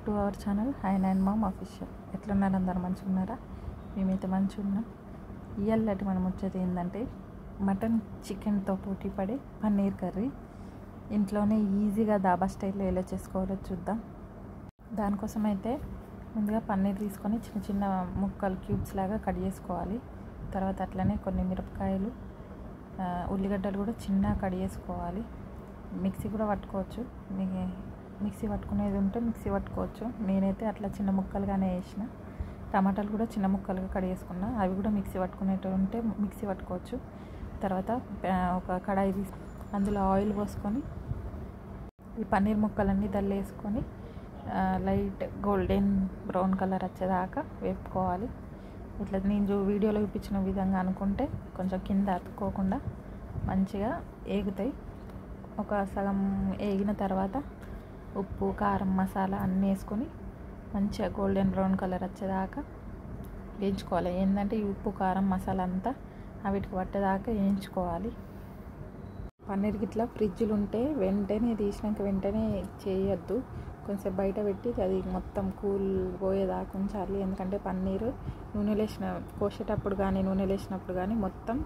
To our channel hi and mom official. ఎట్లున్నారు అందరు? మంచిగా ఉన్నారా? మేమైతే మంచిగా ఉన్నాం. ఇయ్యాలటి మనం వచ్చేది ఏంటంటే మటన్ చికెన్తో పోటీ పడే పన్నీర్ కర్రీ ఇంట్లోనే ఈజీగా దాబా స్టైల్లో ఎలా చేసుకోవాలో చూద్దాం. దానికోసం అయితే ముందుగా పన్నీర్ తీసుకొని చిన్న చిన్న ముక్కలు క్యూబ్స్ లాగా కట్ చేసుకోవాలి. తర్వాత అట్లనే కొన్ని మిరపకాయలు, ఉల్లిగడ్డలు కూడా చిన్న కట్ చేసుకోవాలి. మిక్సీ కూడా పట్టుకోవచ్చు, మిక్సీ పట్టుకునేది ఉంటే మిక్సీ పట్టుకోవచ్చు. నేనైతే అట్లా చిన్న ముక్కలుగానే వేసిన. టమాటాలు కూడా చిన్న ముక్కలుగా కట్ చేసుకున్నా, అవి కూడా మిక్సీ పట్టుకునేవి ఉంటే మిక్సీ పట్టుకోవచ్చు. తర్వాత ఒక కడాయి తీసి అందులో ఆయిల్ పోసుకొని ఈ పన్నీర్ ముక్కలన్నీ వేసుకొని లైట్ గోల్డెన్ బ్రౌన్ కలర్ వచ్చేదాకా వేపుకోవాలి. ఇట్లా నేను వీడియోలో చూపించిన విధంగా అనుకుంటే కొంచెం కింద అతుక్కోకుండా మంచిగా ఏగుతాయి. ఒక సగం ఏగిన తర్వాత ఉప్పు, కారం, మసాలా అన్నీ వేసుకొని మంచిగా గోల్డెన్ బ్రౌన్ కలర్ వచ్చేదాకా వేయించుకోవాలి. ఏంటంటే ఈ ఉప్పు, కారం, మసాలా అంతా వీటికి పట్టేదాకా వేయించుకోవాలి. పన్నీర్కి ఇట్లా ఫ్రిడ్జ్లు ఉంటే వెంటనే తీసినాక వెంటనే చేయొద్దు, కొంచెం బయట పెట్టి అది మొత్తం కూల్ పోయేదాకా ఉంచాలి. ఎందుకంటే పన్నీరు కోసేటప్పుడు కానీ నూనెలో వేసినప్పుడు కానీ మొత్తం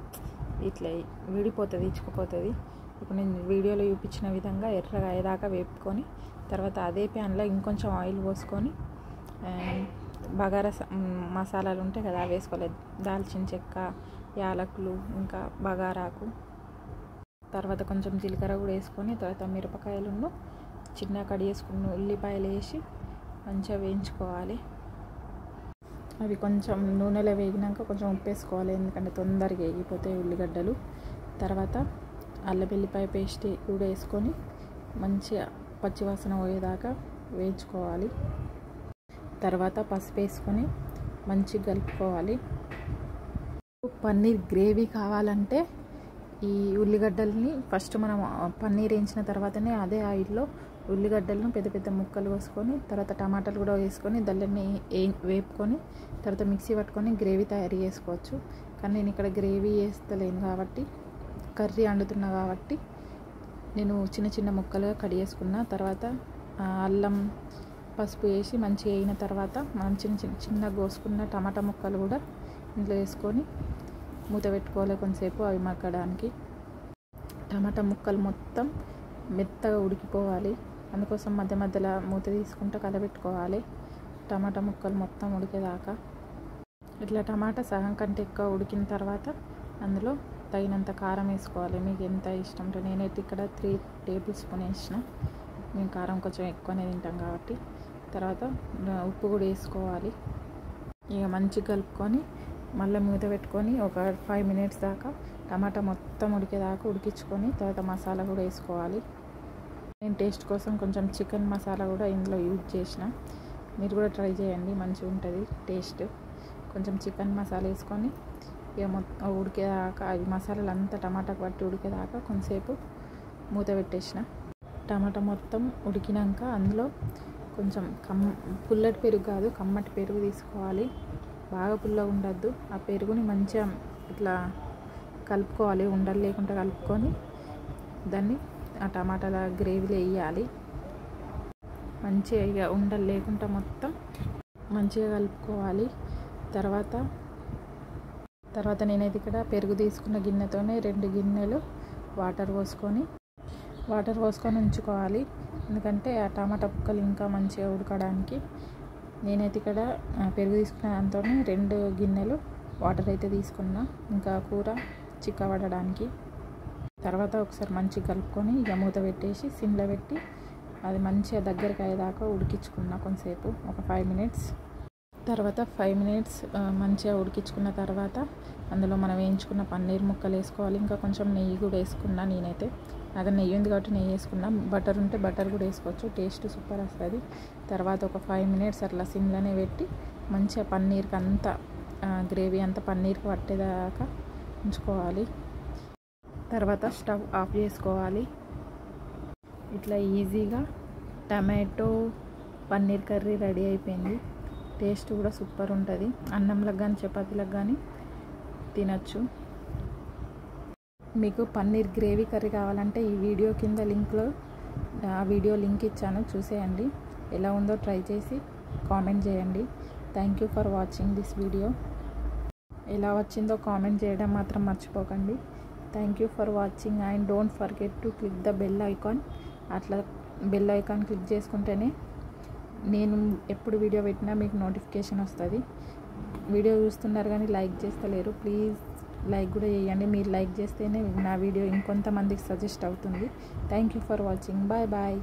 ఇట్లా విడిపోతుంది, ఇచ్చుకుపోతుంది. ఇప్పుడు నేను వీడియోలో చూపించిన విధంగా ఎర్రగా అయ్యేదాకా వేపుకొని తర్వాత అదే ప్యాన్లో ఇంకొంచెం ఆయిల్ పోసుకొని బగారా మసాలాలు ఉంటాయి కదా అవి వేసుకోవాలి. దాల్చిన చెక్క, యాలకులు, ఇంకా బగారాకు, తర్వాత కొంచెం జీలకర్ర కూడా వేసుకొని తర్వాత మిరపకాయలను చిన్న కట్ చేసుకున్న ఉల్లిపాయలు వేసి మంచిగా వేయించుకోవాలి. అవి కొంచెం నూనెలో వేగినాక కొంచెం ఉప్పు వేసుకోవాలి, ఎందుకంటే తొందరగా వేగిపోతాయి ఉల్లిగడ్డలు. తర్వాత అల్లం వెల్లిపాయ పేస్ట్ కూడా వేసుకొని మంచిగా పచ్చివాసన పోయేదాకా వేయించుకోవాలి. తర్వాత పసుపు వేసుకొని మంచిగా కలుపుకోవాలి. పన్నీర్ గ్రేవీ కావాలంటే ఈ ఉల్లిగడ్డల్ని ఫస్ట్ మనం పన్నీర్ వేయించిన తర్వాతనే అదే ఆయిల్లో ఉల్లిగడ్డలను పెద్ద పెద్ద ముక్కలు వేసుకొని తర్వాత టమాటాలు కూడా వేసుకొని దాన్ని వేపుకొని తర్వాత మిక్సీ పట్టుకొని గ్రేవీ తయారు చేసుకోవచ్చు. కానీ నేను ఇక్కడ గ్రేవీ వేస్తలేను కాబట్టి, కర్రీ వండుతున్నా కాబట్టి నేను చిన్న చిన్న ముక్కలుగా కట్ చేసుకున్న తర్వాత అల్లం, పసుపు వేసి మంచిగా అయిన తర్వాత మనం చిన్న కోసుకున్న టమాటా ముక్కలు కూడా ఇంట్లో వేసుకొని మూత పెట్టుకోవాలి కొంతసేపు అవి మగ్గడానికి. టమాటా ముక్కలు మొత్తం మెత్తగా ఉడికిపోవాలి, అందుకోసం మధ్య మధ్యలో మూత తీసుకుంటూ కలబెట్టుకోవాలి టమాటా ముక్కలు మొత్తం ఉడికేదాకా. ఇట్లా టమాటా సగం కంటే ఎక్కువ ఉడికిన తర్వాత అందులో తగినంత కారం వేసుకోవాలి. మీకు ఎంత ఇష్టం ఉంటే, నేనైతే ఇక్కడ 3 టేబుల్ స్పూన్ వేసిన, మేము కారం కొంచెం ఎక్కువనే తింటాం కాబట్టి. తర్వాత ఉప్పు కూడా వేసుకోవాలి. ఇక మంచిగా కలుపుకొని మళ్ళీ మూత పెట్టుకొని ఒక 5 మినిట్స్ దాకా టమాటా మొత్తం ఉడికేదాకా ఉడికించుకొని తర్వాత మసాలా కూడా వేసుకోవాలి. నేను టేస్ట్ కోసం కొంచెం చికెన్ మసాలా కూడా ఇందులో యూజ్ చేసిన, మీరు కూడా ట్రై చేయండి, మంచిగా ఉంటుంది టేస్ట్. కొంచెం చికెన్ మసాలా వేసుకొని ఇక మొత్తం ఉడికేదాకా అవి మసాలాలు అంతా టమాటాకు పట్టి ఉడికేదాకా కొంతసేపు మూత పెట్టేసిన. టమాటా మొత్తం ఉడికినాక అందులో కొంచెం పుల్లటి పెరుగు కాదు కమ్మటి పెరుగు తీసుకోవాలి. బాగా పుల్లగా ఉండద్దు. ఆ పెరుగుని మంచిగా ఇట్లా కలుపుకోవాలి, ఉండలు లేకుండా కలుపుకొని దాన్ని ఆ టమాటాల గ్రేవీలో వేయాలి. మంచిగా ఇక ఉండలు లేకుండా మొత్తం మంచిగా కలుపుకోవాలి. తర్వాత నేనైతే ఇక్కడ పెరుగు తీసుకున్న గిన్నెతోనే 2 గిన్నెలు వాటర్ పోసుకొని ఉంచుకోవాలి, ఎందుకంటే ఆ టమాటా ముక్కలు ఇంకా మంచిగా ఉడకడానికి. నేనైతే ఇక్కడ పెరుగు తీసుకున్న దాంతోనే 2 గిన్నెలు వాటర్ అయితే తీసుకున్నా, ఇంకా కూర చిక్కబడడానికి. తర్వాత ఒకసారి మంచిగా కలుపుకొని ఇక మూత పెట్టేసి సిమ్లో పెట్టి అది మంచిగా దగ్గరికి అయ్యేదాకా ఉడికించుకున్నా కొంతసేపు, ఒక 5 మినిట్స్. తర్వాత 5 మినిట్స్ మంచిగా ఉడికించుకున్న తర్వాత అందులో మనం వేయించుకున్న పన్నీర్ ముక్కలు వేసుకోవాలి. ఇంకా కొంచెం నెయ్యి కూడా వేసుకున్నా, నేనైతే నాకు నెయ్యి ఉంది కాబట్టి నెయ్యి వేసుకున్నా. బటర్ ఉంటే బటర్ కూడా వేసుకోవచ్చు, టేస్ట్ సూపర్ వస్తుంది. తర్వాత ఒక 5 మినిట్స్ అట్లా సిమ్లోనే పెట్టి మంచిగా పన్నీర్కి అంతా గ్రేవీ అంతా పన్నీర్కి పట్టేదాకా ఉంచుకోవాలి. తర్వాత స్టవ్ ఆఫ్ చేసుకోవాలి. ఇట్లా ఈజీగా టమాటో పన్నీర్ కర్రీ రెడీ అయిపోయింది. టేస్ట్ కూడా సూపర్ ఉంటుంది, అన్నంలకు కానీ చపాతీలకు కానీ తినచ్చు. మీకు పన్నీర్ గ్రేవీ కర్రీ కావాలంటే ఈ వీడియో కింద లింక్లో ఆ వీడియో లింక్ ఇచ్చాను, చూసేయండి. ఎలా ఉందో ట్రై చేసి కామెంట్ చేయండి. Thank you for watching this video. ఎలా వచ్చిందో కామెంట్ చేయడం మాత్రం మర్చిపోకండి. Thank you for watching and don't forget to click the bell icon. అట్లా బెల్ ఐకాన్ క్లిక్ చేసుకుంటేనే నేను ఎప్పుడు వీడియో పెట్టినా మీకు నోటిఫికేషన్ వస్తుంది. వీడియో చూస్తున్నారు కానీ లైక్ చేస్తలేరు. ప్లీజ్ లైక్ కూడా చేయండి. మీరు లైక్ చేస్తేనే నా వీడియో ఇంకొంతమందికి సజెస్ట్ అవుతుంది. Thank you for watching. Bye bye.